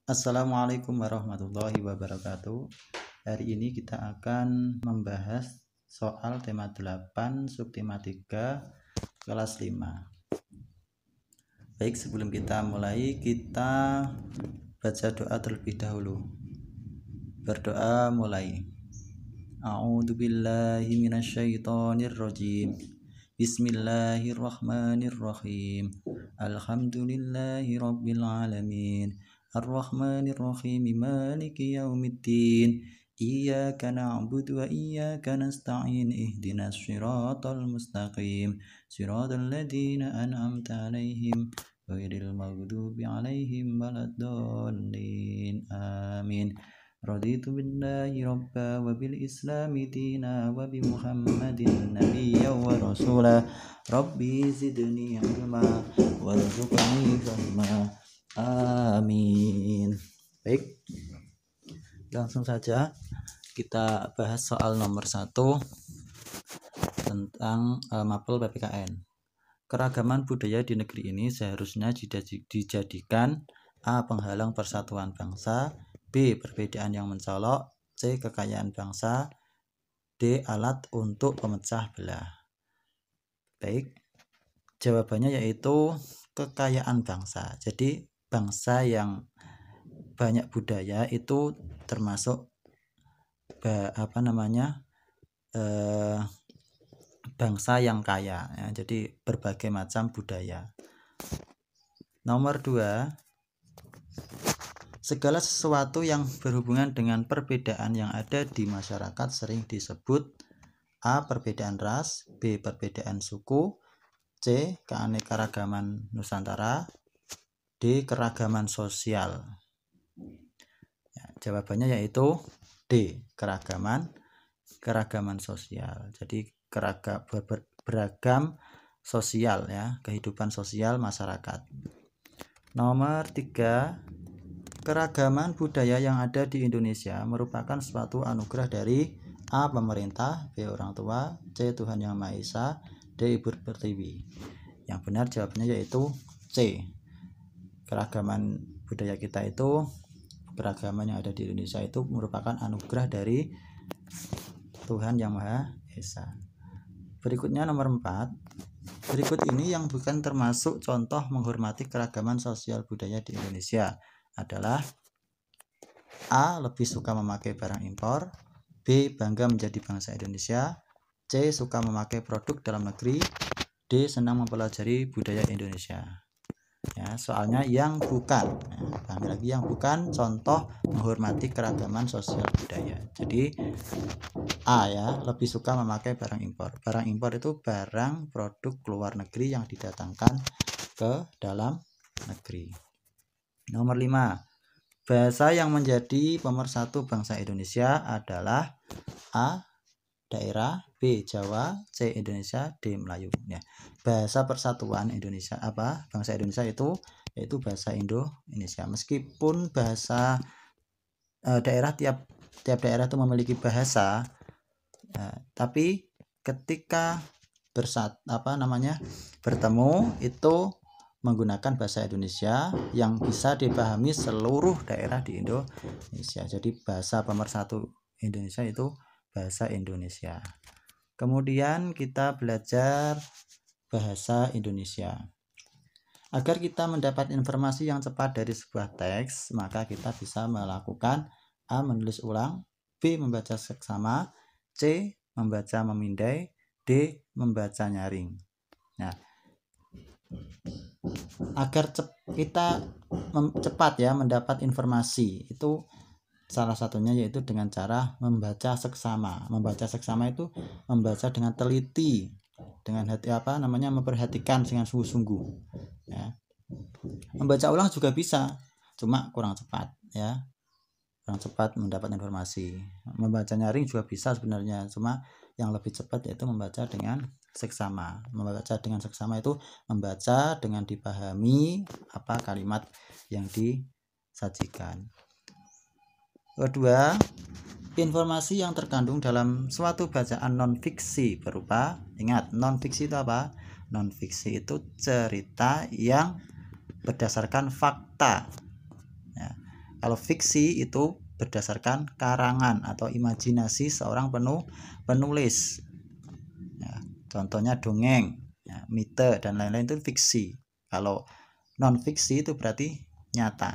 Assalamualaikum warahmatullahi wabarakatuh. Hari ini kita akan membahas soal tema 8 subtema 3 kelas 5. Baik, sebelum kita mulai, kita baca doa terlebih dahulu. Berdoa mulai. A'udzubillahi minasyaitonirrajim. Bismillahirrahmanirrahim. Alhamdulillahi rabbil alamin. Ar-Rahmanir-Rahim. Maliki yaumiddin. Iyyaka na'budu wa iyyaka nasta'in. Ihdinas siratal mustaqim. Siratal ladzina an'amta 'alaihim ghairil maghdubi 'alaihim waladdallin. Amin. Raditu billahi rabba wa bil islami dina wa bi Muhammadin nabiyya wa rasula. Rabbi zidni ilma warzuqni fahma. Amin. Baik, langsung saja kita bahas soal nomor 1 tentang mapel PPKN. Keragaman budaya di negeri ini seharusnya dijadikan A. Penghalang persatuan bangsa, B. Perbedaan yang mencolok, C. Kekayaan bangsa, D. Alat untuk pemecah belah. Baik, jawabannya yaitu kekayaan bangsa. Jadi bangsa yang banyak budaya itu termasuk bangsa yang kaya ya. Jadi berbagai macam budaya. Nomor 2, segala sesuatu yang berhubungan dengan perbedaan yang ada di masyarakat sering disebut A. Perbedaan ras, B. Perbedaan suku, C. Keanekaragaman Nusantara, D. Keragaman sosial. Ya, jawabannya yaitu D. Keragaman sosial. Jadi beragam sosial ya, kehidupan sosial masyarakat. Nomor 3, keragaman budaya yang ada di Indonesia merupakan suatu anugerah dari A. Pemerintah, B. Orang tua, C. Tuhan Yang Maha Esa, D. Ibu Pertiwi. Yang benar jawabannya yaitu C. Keragaman budaya kita itu, keragaman yang ada di Indonesia itu merupakan anugerah dari Tuhan Yang Maha Esa. Berikutnya nomor 4. Berikut ini yang bukan termasuk contoh menghormati keragaman sosial budaya di Indonesia adalah A. Lebih suka memakai barang impor, B. Bangga menjadi bangsa Indonesia, C. Suka memakai produk dalam negeri, D. Senang mempelajari budaya Indonesia. Ya, soalnya yang bukan, yang bukan contoh menghormati keragaman sosial budaya. Jadi A ya, lebih suka memakai barang impor. Barang impor itu barang produk luar negeri yang didatangkan ke dalam negeri. Nomor 5, bahasa yang menjadi pemersatu bangsa Indonesia adalah A. Daerah, B. Jawa, C. Indonesia, D. Melayu. Ya, bahasa persatuan Indonesia bangsa Indonesia yaitu bahasa Indonesia. Meskipun bahasa daerah tiap daerah itu memiliki bahasa, tapi ketika bertemu itu menggunakan bahasa Indonesia yang bisa dipahami seluruh daerah di Indonesia. Jadi bahasa pemersatu Indonesia itu bahasa Indonesia. Kemudian kita belajar bahasa Indonesia. Agar kita mendapat informasi yang cepat dari sebuah teks, maka kita bisa melakukan A. Menulis ulang, B. Membaca seksama, C. Membaca memindai, D. Membaca nyaring. Nah, agar kita cepat ya mendapat informasi itu salah satunya yaitu dengan cara membaca seksama. Membaca seksama itu membaca dengan teliti, dengan memperhatikan dengan sungguh-sungguh. Ya. Membaca ulang juga bisa, cuma kurang cepat ya. Kurang cepat mendapat informasi. Membaca nyaring juga bisa sebenarnya, cuma yang lebih cepat yaitu membaca dengan seksama. Membaca dengan seksama itu membaca dengan dipahami kalimat yang disajikan. Kedua, informasi yang terkandung dalam suatu bacaan non-fiksi berupa, ingat non-fiksi itu apa? Non-fiksi itu cerita yang berdasarkan fakta ya. Kalau fiksi itu berdasarkan karangan atau imajinasi seorang penulis. Ya, contohnya dongeng, ya, mite dan lain-lain itu fiksi. Kalau non fiksi itu berarti nyata.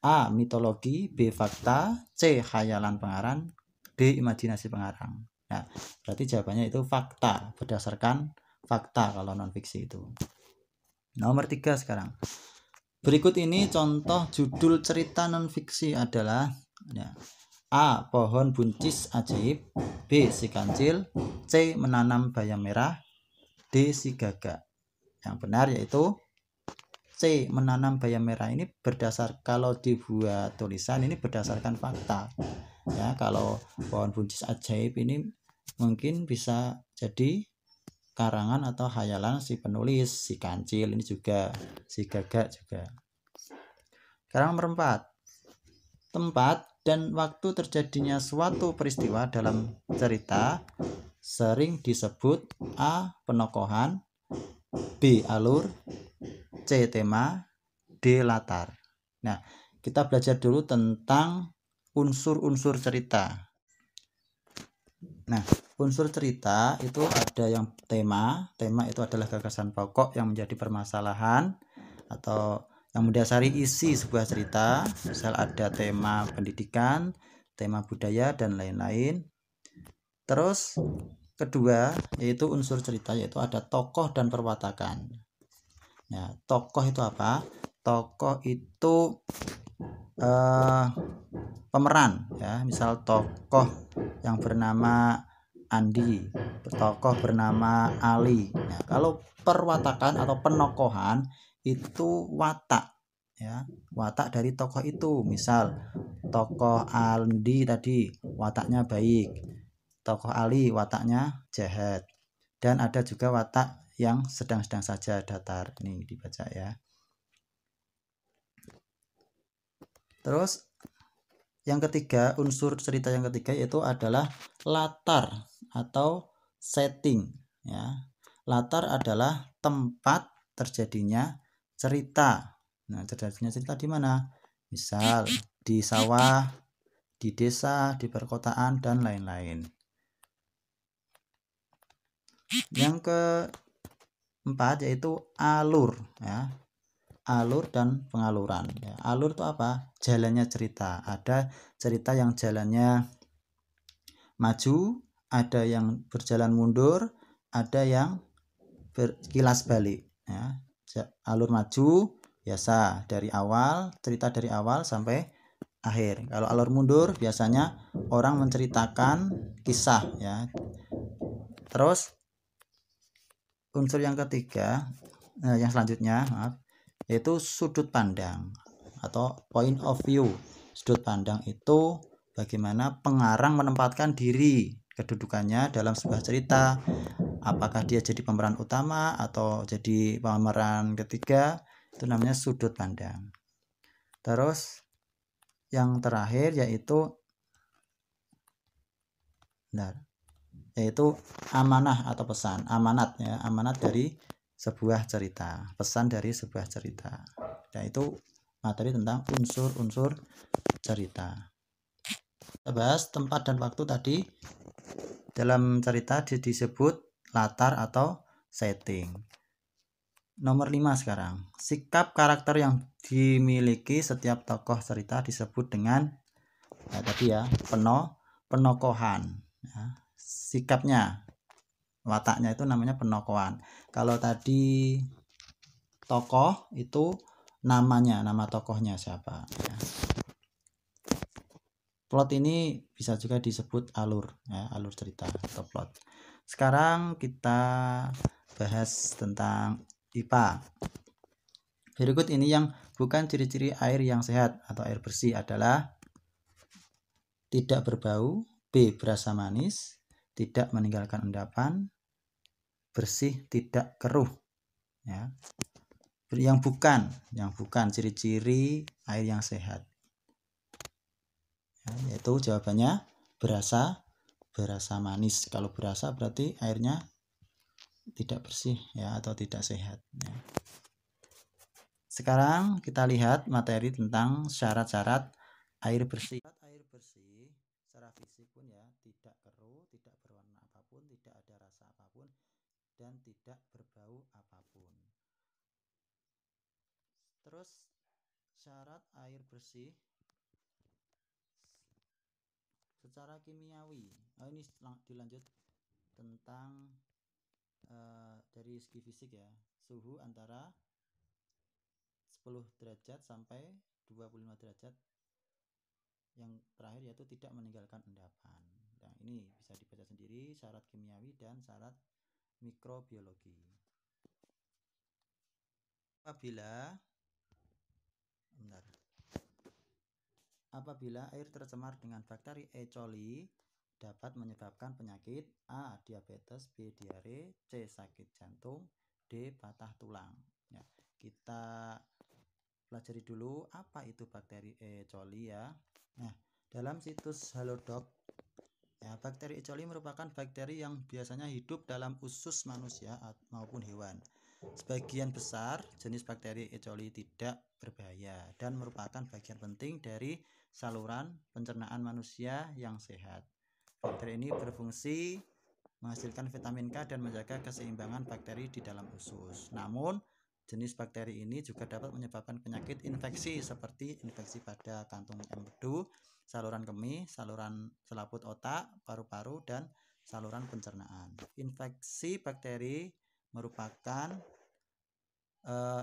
A. Mitologi, B. Fakta, C. Khayalan pengarang, D. Imajinasi pengarang. Nah, berarti jawabannya itu fakta, berdasarkan fakta kalau non fiksi itu. Nomor 3 sekarang. Berikut ini contoh judul cerita non fiksi adalah ya, A. Pohon buncis ajaib, B. Si Kancil, C. Menanam bayam merah, D. Si Gagak. Yang benar yaitu C. Menanam bayam merah. Ini berdasar, kalau dibuat tulisan ini berdasarkan fakta. Ya, kalau pohon buncis ajaib ini mungkin bisa jadi karangan atau khayalan si penulis. Si Kancil ini juga, si Gagak juga. Sekarang nomor 4. Tempat dan waktu terjadinya suatu peristiwa dalam cerita sering disebut A. Penokohan, B. Alur, C. Tema, D. Latar. Nah, kita belajar dulu tentang unsur-unsur cerita. Nah, unsur cerita itu ada yang tema. Tema itu adalah gagasan pokok yang menjadi permasalahan atau yang mendasari isi sebuah cerita. Misal ada tema pendidikan, tema budaya, dan lain-lain. Terus kedua yaitu unsur cerita, yaitu ada tokoh dan perwatakan. Ya, tokoh itu apa? Tokoh itu pemeran, ya. Misal tokoh yang bernama Andi, tokoh bernama Ali. Nah, kalau perwatakan atau penokohan itu watak, ya, watak dari tokoh itu. Misal tokoh Andi tadi wataknya baik, tokoh Ali wataknya jahat, dan ada juga watak yang sedang-sedang saja, datar. Ini dibaca ya. Terus yang ketiga, unsur cerita yang ketiga yaitu adalah latar atau setting, ya. Latar adalah tempat terjadinya cerita. Nah, terjadinya cerita di mana? Misal di sawah, di desa, di perkotaan, dan lain-lain. Yang keempat yaitu alur, ya. Alur dan pengaluran, ya. Alur itu apa? Jalannya cerita. Ada cerita yang jalannya maju, ada yang berjalan mundur, ada yang berkilas balik, ya. Alur maju biasa dari awal, cerita dari awal sampai akhir. Kalau alur mundur biasanya orang menceritakan kisah, ya. Terus unsur yang ketiga, yang selanjutnya, maaf, yaitu sudut pandang atau point of view. Sudut pandang itu bagaimana pengarang menempatkan diri, kedudukannya dalam sebuah cerita. Apakah dia jadi pemeran utama atau jadi pemeran ketiga, itu namanya sudut pandang. Terus yang terakhir yaitu amanah atau pesan. Amanat, ya, amanat dari sebuah cerita, pesan dari sebuah cerita. Nah, itu materi tentang unsur-unsur cerita. Kita bahas tempat dan waktu tadi. Dalam cerita disebut latar atau setting. Nomor 5 sekarang. Sikap karakter yang dimiliki setiap tokoh cerita disebut dengan penokohan. Ya, sikapnya, wataknya itu namanya penokohan. Kalau tadi tokoh itu namanya, nama tokohnya siapa, ya. Plot ini bisa juga disebut alur, ya, alur cerita atau plot. Sekarang kita bahas tentang IPA. Berikut ini yang bukan ciri-ciri air yang sehat atau air bersih adalah tidak berbau, B. Berasa manis, tidak meninggalkan endapan, bersih, tidak keruh, ya. Yang bukan ciri-ciri air yang sehat, ya, yaitu jawabannya berasa manis. Kalau berasa berarti airnya tidak bersih, ya, atau tidak sehat, ya. Sekarang kita lihat materi tentang syarat-syarat air bersih. Air bersih secara fisik pun ya tidak keruh, tidak berwarna apapun, tidak ada rasa apapun, dan tidak berbau apapun. Terus syarat air bersih secara kimiawi. Ini dilanjut tentang dari segi fisik ya. Suhu antara 10 derajat sampai 25 derajat. Yang terakhir yaitu tidak meninggalkan endapan. Nah, ini bisa dibaca sendiri syarat kimiawi dan syarat mikrobiologi. Apabila air tercemar dengan bakteri E. coli dapat menyebabkan penyakit A. diabetes, B. diare, C. sakit jantung, D. patah tulang. Ya, kita pelajari dulu apa itu bakteri E. coli ya. Nah, dalam situs Halodoc ya, bakteri E. coli merupakan bakteri yang biasanya hidup dalam usus manusia maupun hewan. Sebagian besar jenis bakteri E. coli tidak berbahaya dan merupakan bagian penting dari saluran pencernaan manusia yang sehat. Bakteri ini berfungsi menghasilkan vitamin K dan menjaga keseimbangan bakteri di dalam usus. Namun, jenis bakteri ini juga dapat menyebabkan penyakit infeksi seperti infeksi pada kantung empedu, saluran kemih, saluran selaput otak, paru-paru, dan saluran pencernaan. Infeksi bakteri merupakan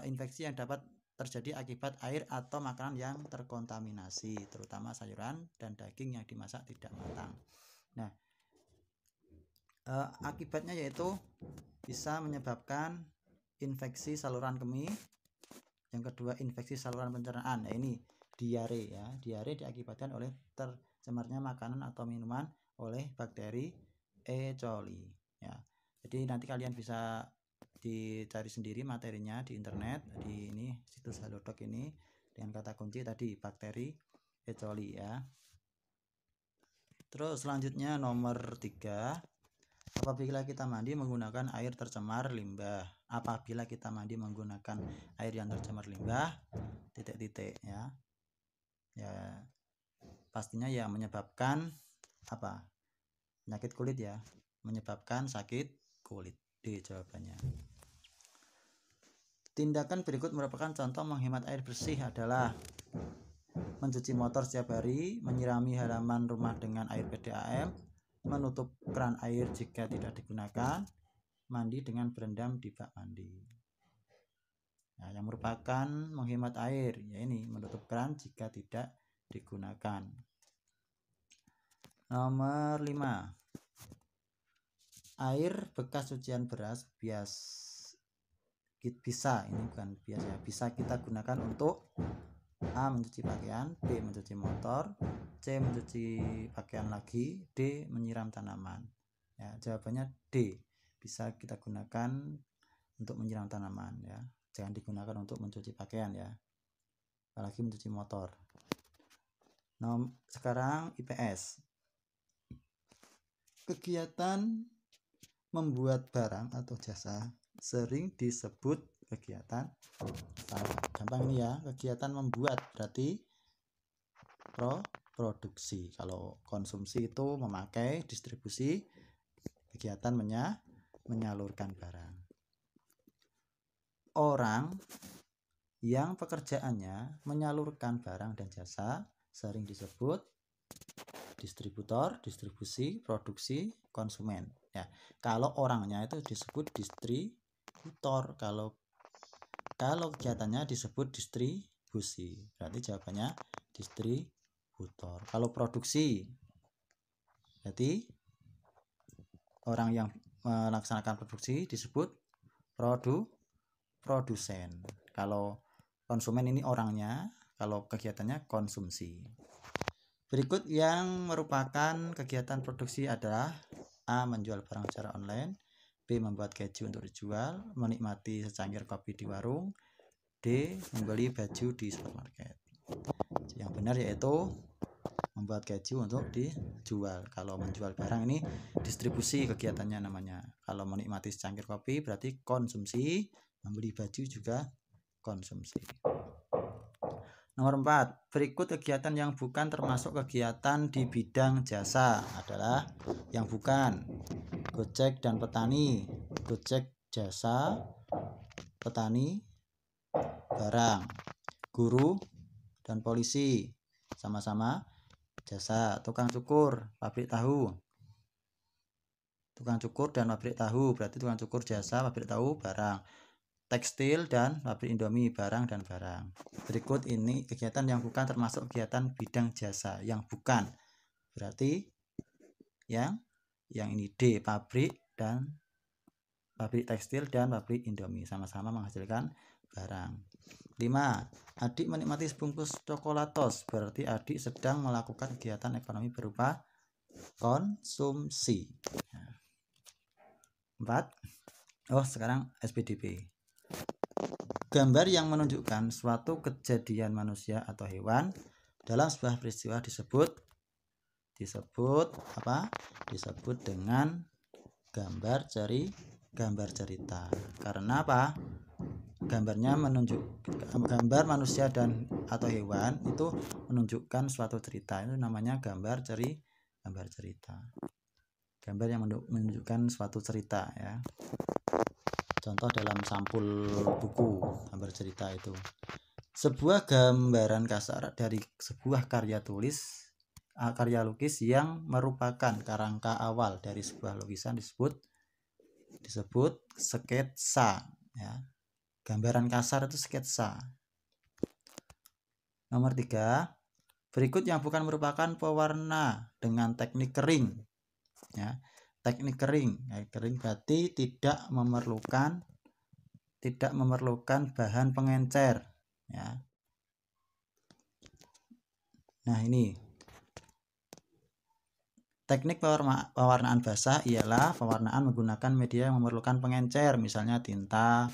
infeksi yang dapat terjadi akibat air atau makanan yang terkontaminasi, terutama sayuran dan daging yang dimasak tidak matang. Nah, akibatnya yaitu bisa menyebabkan infeksi saluran kemih, yang kedua infeksi saluran pencernaan. Nah, ini diare ya. Diare diakibatkan oleh tercemarnya makanan atau minuman oleh bakteri E. coli ya. Jadi nanti kalian bisa dicari sendiri materinya di internet, di ini situs Halodoc ini dengan kata kunci tadi bakteri E. coli ya. Terus selanjutnya nomor 3, apabila kita mandi menggunakan air tercemar limbah. Apabila kita mandi menggunakan air yang tercemar limbah, titik-titik ya. Ya, pastinya ya menyebabkan apa? Penyakit kulit ya, menyebabkan sakit kulit. D jawabannya. Tindakan berikut merupakan contoh menghemat air bersih adalah mencuci motor setiap hari, menyirami halaman rumah dengan air PDAM, menutup keran air jika tidak digunakan, mandi dengan berendam di bak mandi. Nah, yang merupakan menghemat air, ya ini menutup keran jika tidak digunakan. Nomor 5. Air bekas cucian beras bisa kita gunakan untuk A. mencuci pakaian, B. mencuci motor, C. mencuci pakaian lagi, D. menyiram tanaman. Ya, jawabannya D. Bisa kita gunakan untuk menyiram tanaman ya. Jangan digunakan untuk mencuci pakaian ya. Apalagi mencuci motor. Sekarang IPS. Kegiatan membuat barang atau jasa sering disebut kegiatan gampang ini ya. Kegiatan membuat berarti produksi. Kalau konsumsi itu memakai, distribusi, kegiatan menyalurkan barang. Orang yang pekerjaannya menyalurkan barang dan jasa sering disebut distributor, distribusi, produksi, konsumen. Ya, kalau orangnya itu disebut distributor, kalau kegiatannya disebut distribusi. Berarti jawabannya distributor. Kalau produksi, berarti orang yang melaksanakan produksi disebut produsen. Kalau konsumen ini orangnya, kalau kegiatannya konsumsi. Berikut yang merupakan kegiatan produksi adalah A. menjual barang secara online, B. membuat keju untuk dijual, menikmati secangkir kopi di warung, D. membeli baju di supermarket. Yang benar yaitu membuat keju untuk dijual. Kalau menjual barang ini distribusi kegiatannya namanya. Kalau menikmati secangkir kopi berarti konsumsi, membeli baju juga konsumsi. Nomor 4, berikut kegiatan yang bukan termasuk kegiatan di bidang jasa adalah yang bukan: Gojek dan petani. Gojek jasa, petani barang. Guru dan polisi sama-sama jasa. Tukang cukur, pabrik tahu. Tukang cukur dan pabrik tahu berarti tukang cukur jasa, pabrik tahu barang. Tekstil dan pabrik Indomie barang dan barang. Berikut ini kegiatan yang bukan termasuk kegiatan bidang jasa. Yang bukan berarti yang ini D, pabrik tekstil dan pabrik Indomie sama-sama menghasilkan barang. 5. Adik menikmati sebungkus coklatos berarti adik sedang melakukan kegiatan ekonomi berupa konsumsi. 4. Sekarang SPDP. Gambar yang menunjukkan suatu kejadian manusia atau hewan dalam sebuah peristiwa disebut apa? Disebut dengan gambar cerita. Karena apa? Gambar manusia dan atau hewan itu menunjukkan suatu cerita, itu namanya gambar cerita. Gambar yang menunjukkan suatu cerita ya. Contoh dalam sampul buku gambar cerita itu sebuah gambaran kasar dari sebuah karya lukis yang merupakan kerangka awal dari sebuah lukisan disebut sketsa ya. Gambaran kasar itu sketsa. Nomor 3, berikut yang bukan merupakan pewarna dengan teknik kering ya. Teknik kering berarti tidak memerlukan bahan pengencer ya. Nah, ini teknik pewarnaan basah ialah pewarnaan menggunakan media yang memerlukan pengencer, misalnya tinta,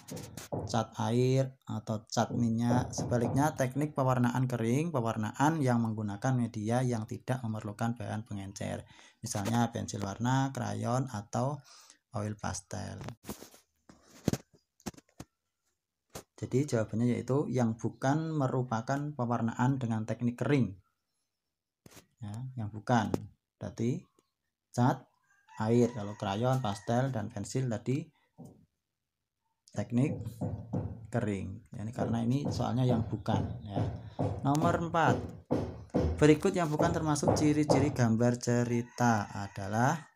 cat air, atau cat minyak. Sebaliknya, teknik pewarnaan kering, pewarnaan yang menggunakan media yang tidak memerlukan bahan pengencer, misalnya pensil warna, krayon, atau oil pastel. Jadi jawabannya yaitu yang bukan merupakan pewarnaan dengan teknik kering ya, yang bukan. Berarti cat air, kalau krayon, pastel, dan pensil tadi teknik kering. Ini karena ini soalnya yang bukan ya. Nomor 4, berikut yang bukan termasuk ciri-ciri gambar cerita adalah,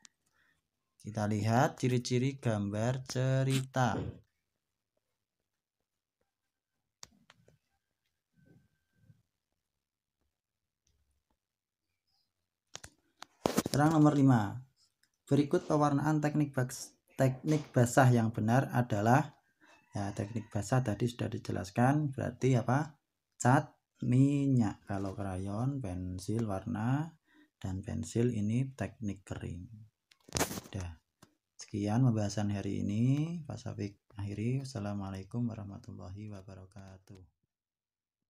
kita lihat ciri-ciri gambar cerita. Sekarang nomor 5, berikut pewarnaan teknik basah yang benar adalah ya. Teknik basah tadi sudah dijelaskan, berarti apa? Cat minyak kalau krayon, pensil warna, dan pensil ini teknik kering. Udah, sekian pembahasan hari ini. Pak Syafiq akhiri. Wassalamualaikum warahmatullahi wabarakatuh.